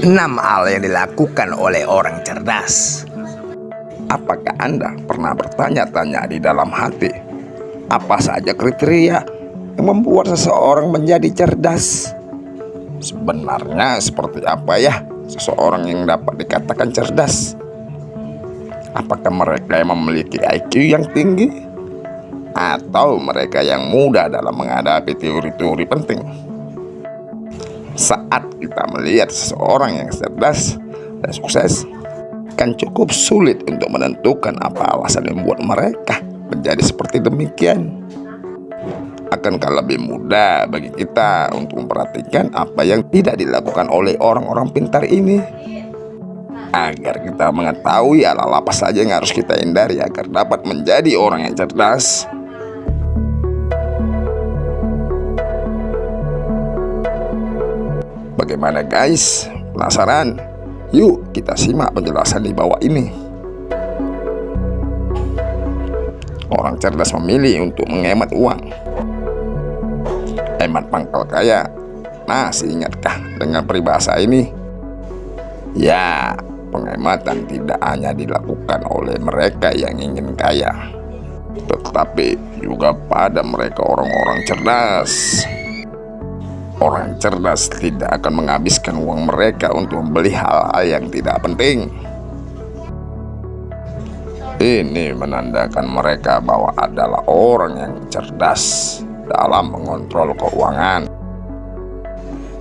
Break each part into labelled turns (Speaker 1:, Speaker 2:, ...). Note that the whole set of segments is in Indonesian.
Speaker 1: 6 hal yang dilakukan oleh orang cerdas.
Speaker 2: Apakah Anda pernah bertanya-tanya di dalam hati, apa saja kriteria yang membuat seseorang menjadi cerdas? Sebenarnya seperti apa ya seseorang yang dapat dikatakan cerdas? Apakah mereka yang memiliki IQ yang tinggi? Atau mereka yang mudah dalam menghadapi teori-teori penting? Saat kita melihat seseorang yang cerdas dan sukses, kan cukup sulit untuk menentukan apa alasan yang membuat mereka menjadi seperti demikian. Akankah lebih mudah bagi kita untuk memperhatikan apa yang tidak dilakukan oleh orang-orang pintar ini, agar kita mengetahui hal apa saja yang harus kita hindari agar dapat menjadi orang yang cerdas? Bagaimana guys? Penasaran? Yuk kita simak penjelasan di bawah ini. Orang cerdas memilih untuk menghemat uang. Hemat pangkal kaya. Masih ingatkah dengan peribahasa ini? Ya, penghematan tidak hanya dilakukan oleh mereka yang ingin kaya, tetapi juga pada mereka orang-orang cerdas. Orang cerdas tidak akan menghabiskan uang mereka untuk membeli hal-hal yang tidak penting. Ini menandakan mereka bahwa adalah orang yang cerdas dalam mengontrol keuangan.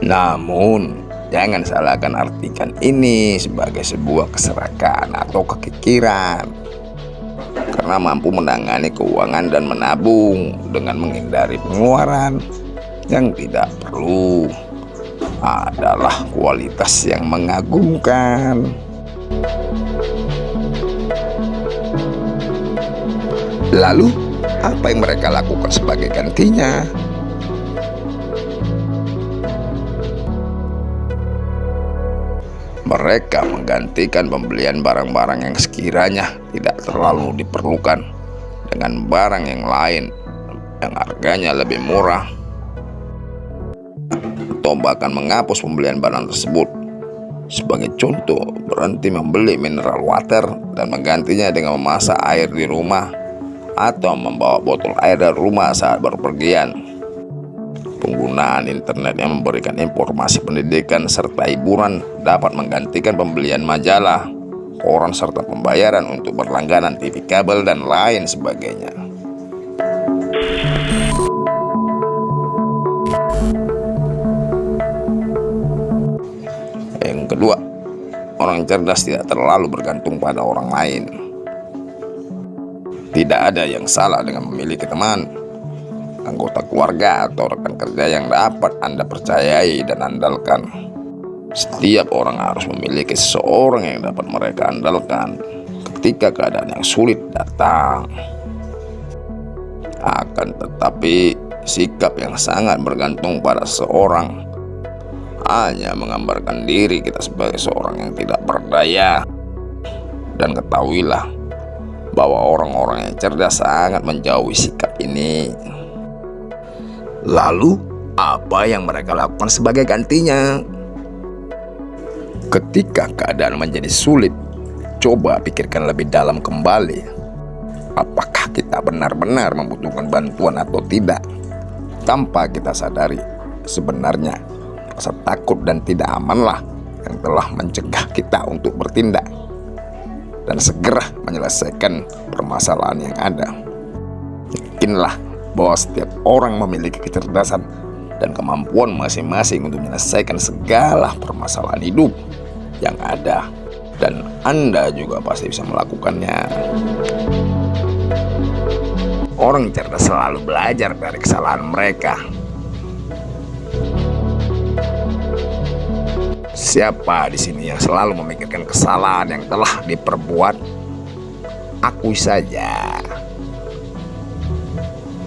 Speaker 2: Namun, jangan salahkan artikan ini sebagai sebuah keserakahan atau kekikiran. Karena mampu menangani keuangan dan menabung dengan menghindari pengeluaran yang tidak perlu adalah kualitas yang mengagumkan. Lalu, apa yang mereka lakukan sebagai gantinya? Mereka menggantikan pembelian barang-barang yang sekiranya tidak terlalu diperlukan dengan barang yang lain yang harganya lebih murah, atau bahkan menghapus pembelian barang tersebut. Sebagai contoh, berhenti membeli mineral water dan menggantinya dengan memasak air di rumah atau membawa botol air dari rumah saat berpergian. Penggunaan internet yang memberikan informasi pendidikan serta hiburan dapat menggantikan pembelian majalah, koran serta pembayaran untuk berlangganan TV kabel dan lain sebagainya. Yang kedua, orang cerdas tidak terlalu bergantung pada orang lain. Tidak ada yang salah dengan memiliki teman, anggota keluarga, atau rekan kerja yang dapat Anda percayai dan andalkan. Setiap orang harus memiliki seseorang yang dapat mereka andalkan ketika keadaan yang sulit datang. Akan tetapi, sikap yang sangat bergantung pada seseorang hanya menggambarkan diri kita sebagai seorang yang tidak berdaya. Dan ketahuilah bahwa orang-orang yang cerdas sangat menjauhi sikap ini.
Speaker 1: Lalu, apa yang mereka lakukan sebagai gantinya?
Speaker 2: Ketika keadaan menjadi sulit, coba pikirkan lebih dalam kembali. Apakah kita benar-benar membutuhkan bantuan atau tidak? Tanpa kita sadari, sebenarnya rasa takut dan tidak amanlah yang telah mencegah kita untuk bertindak dan segera menyelesaikan permasalahan yang ada. Yakinlah bahwa setiap orang memiliki kecerdasan dan kemampuan masing-masing untuk menyelesaikan segala permasalahan hidup yang ada, dan Anda juga pasti bisa melakukannya.
Speaker 1: Orang cerdas selalu belajar dari kesalahan mereka. Siapa di sini yang selalu memikirkan kesalahan yang telah diperbuat? Akui saja.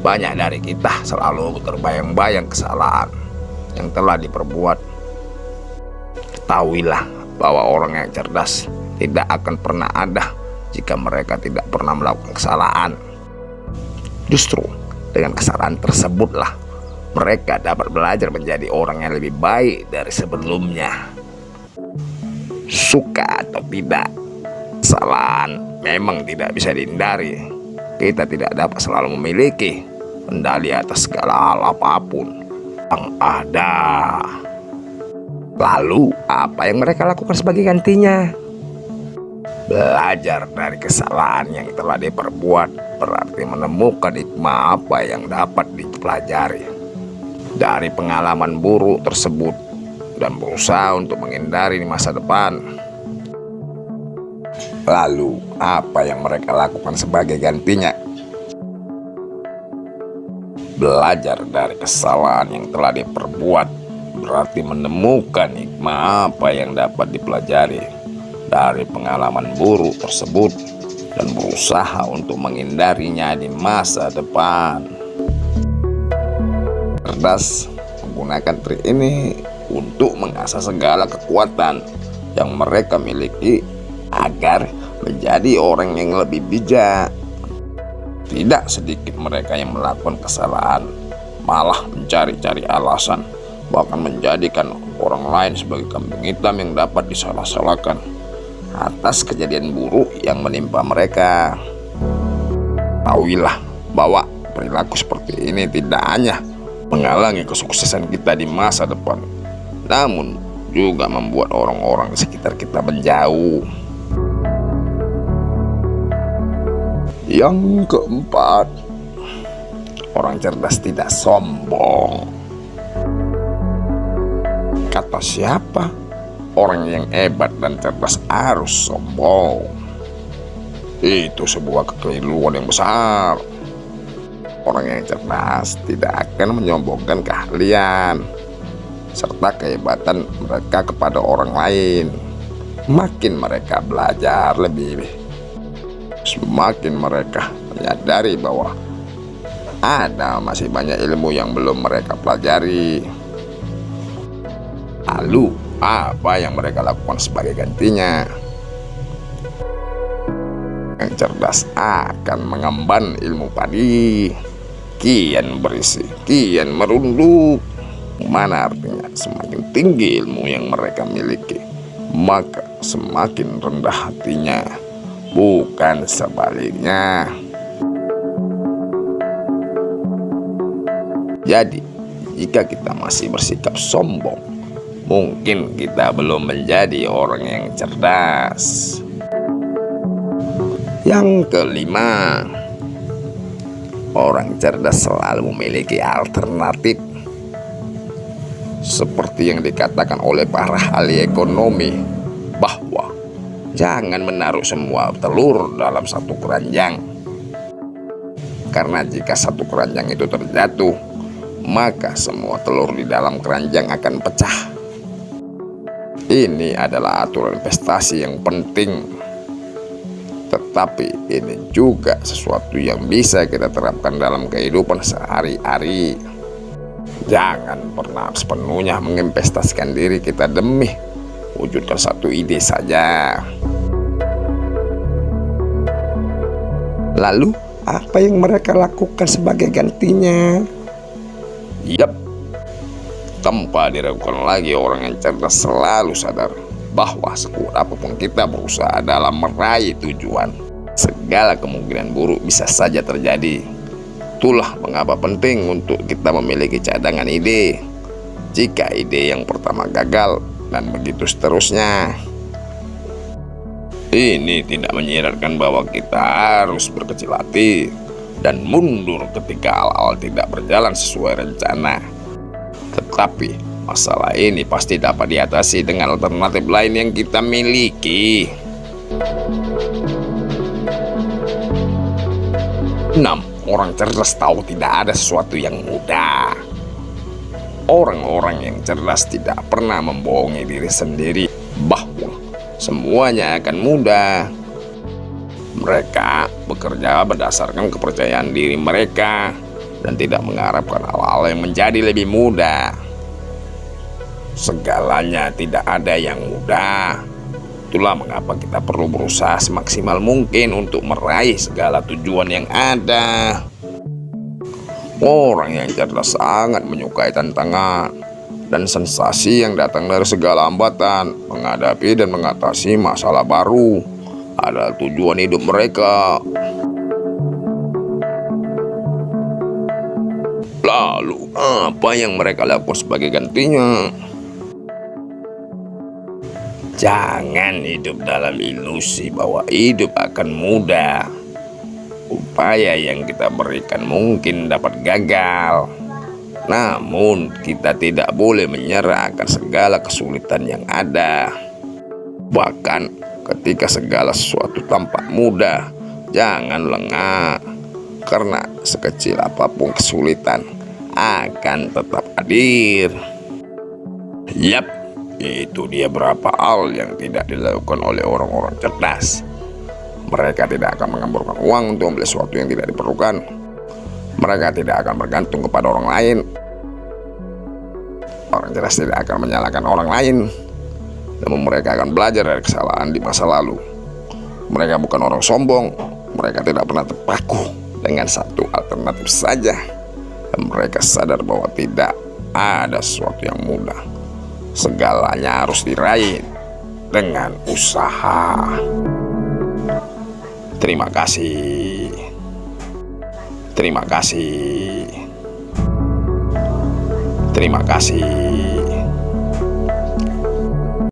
Speaker 1: Banyak dari kita selalu terbayang-bayang kesalahan yang telah diperbuat. Ketahuilah bahwa orang yang cerdas tidak akan pernah ada jika mereka tidak pernah melakukan kesalahan. Justru dengan kesalahan tersebutlah mereka dapat belajar menjadi orang yang lebih baik dari sebelumnya. Suka atau tidak, kesalahan memang tidak bisa dihindari. Kita tidak dapat selalu memiliki kendali atas segala hal apapun yang ada. Lalu apa yang mereka lakukan sebagai gantinya? Belajar dari kesalahan yang telah diperbuat berarti menemukan hikmah apa yang dapat dipelajari dari pengalaman buruk tersebut dan berusaha untuk menghindari di masa depan.
Speaker 2: Lalu apa yang mereka lakukan sebagai gantinya? Belajar dari kesalahan yang telah diperbuat berarti menemukan hikmah apa yang dapat dipelajari dari pengalaman buruk tersebut dan berusaha untuk menghindarinya di masa depan. Cerdas menggunakan trik ini untuk mengasah segala kekuatan yang mereka miliki agar menjadi orang yang lebih bijak. Tidak sedikit mereka yang melakukan kesalahan, malah mencari-cari alasan, bahkan menjadikan orang lain sebagai kambing hitam yang dapat disalah-salahkan atas kejadian buruk yang menimpa mereka. Tahuilah bahwa perilaku seperti ini tidak hanya menghalangi kesuksesan kita di masa depan, namun juga membuat orang-orang di sekitar kita menjauh. Yang keempat, orang cerdas tidak sombong. Kata siapa? Orang yang hebat dan cerdas harus sombong. Itu sebuah kekeliruan yang besar. Orang yang cerdas tidak akan menyombongkan keahlian serta kehebatan mereka kepada orang lain. Makin mereka belajar lebih, semakin mereka menyadari bahwa masih banyak ilmu yang belum mereka pelajari. Lalu apa yang mereka lakukan sebagai gantinya? Yang cerdas akan mengemban ilmu padi, kian berisi, kian merunduk. Mana artinya semakin tinggi ilmu yang mereka miliki, maka semakin rendah hatinya, bukan sebaliknya. Jadi, jika kita masih bersikap sombong, mungkin kita belum menjadi orang yang cerdas. Yang kelima, orang cerdas selalu memiliki alternatif. Seperti yang dikatakan oleh para ahli ekonomi, bahwa jangan menaruh semua telur dalam satu keranjang. Karena jika satu keranjang itu terjatuh, maka semua telur di dalam keranjang akan pecah. Ini adalah aturan investasi yang penting. Tetapi ini juga sesuatu yang bisa kita terapkan dalam kehidupan sehari-hari. Jangan pernah sepenuhnya menginvestasikan diri kita demi wujudkan satu ide saja. Lalu apa yang mereka lakukan sebagai gantinya? Yap, tanpa diragukan lagi, orang yang cerdas selalu sadar bahwa sekuat apapun kita berusaha dalam meraih tujuan, segala kemungkinan buruk bisa saja terjadi. Itulah mengapa penting untuk kita memiliki cadangan ide jika ide yang pertama gagal, dan begitu seterusnya. Ini tidak menyiratkan bahwa kita harus berkecil hati dan mundur ketika hal-hal tidak berjalan sesuai rencana. Tetapi masalah ini pasti dapat diatasi dengan alternatif lain yang kita miliki. 6. Orang cerdas tahu tidak ada sesuatu yang mudah. Orang-orang yang cerdas tidak pernah membohongi diri sendiri bahwa semuanya akan mudah. Mereka bekerja berdasarkan kepercayaan diri mereka dan tidak mengharapkan hal-hal yang menjadi lebih mudah. Segalanya tidak ada yang mudah. Itulah mengapa kita perlu berusaha semaksimal mungkin untuk meraih segala tujuan yang ada. Orang yang cerdas sangat menyukai tantangan.
Speaker 1: dan sensasi yang datang dari segala hambatan, menghadapi dan mengatasi masalah baru adalah tujuan hidup mereka. Lalu, apa yang mereka lakukan sebagai gantinya? Jangan hidup dalam ilusi bahwa hidup akan mudah. Upaya yang kita berikan mungkin dapat gagal, namun kita tidak boleh menyerah akan segala kesulitan yang ada. Bahkan ketika segala sesuatu tampak mudah, jangan lengah, karena sekecil apapun kesulitan akan tetap hadir. Yap, itu dia berapa hal yang tidak dilakukan oleh orang-orang cerdas. Mereka tidak akan mengamburkan uang untuk membeli sesuatu yang tidak diperlukan. Mereka tidak akan bergantung kepada orang lain. Orang cerdas tidak akan menyalahkan orang lain, namun mereka akan belajar dari kesalahan di masa lalu. Mereka bukan orang sombong. Mereka tidak pernah terpaku dengan satu alternatif saja. Dan mereka sadar bahwa tidak ada sesuatu yang mudah. Segalanya harus diraih dengan usaha. Terima kasih. Terima kasih. Terima kasih.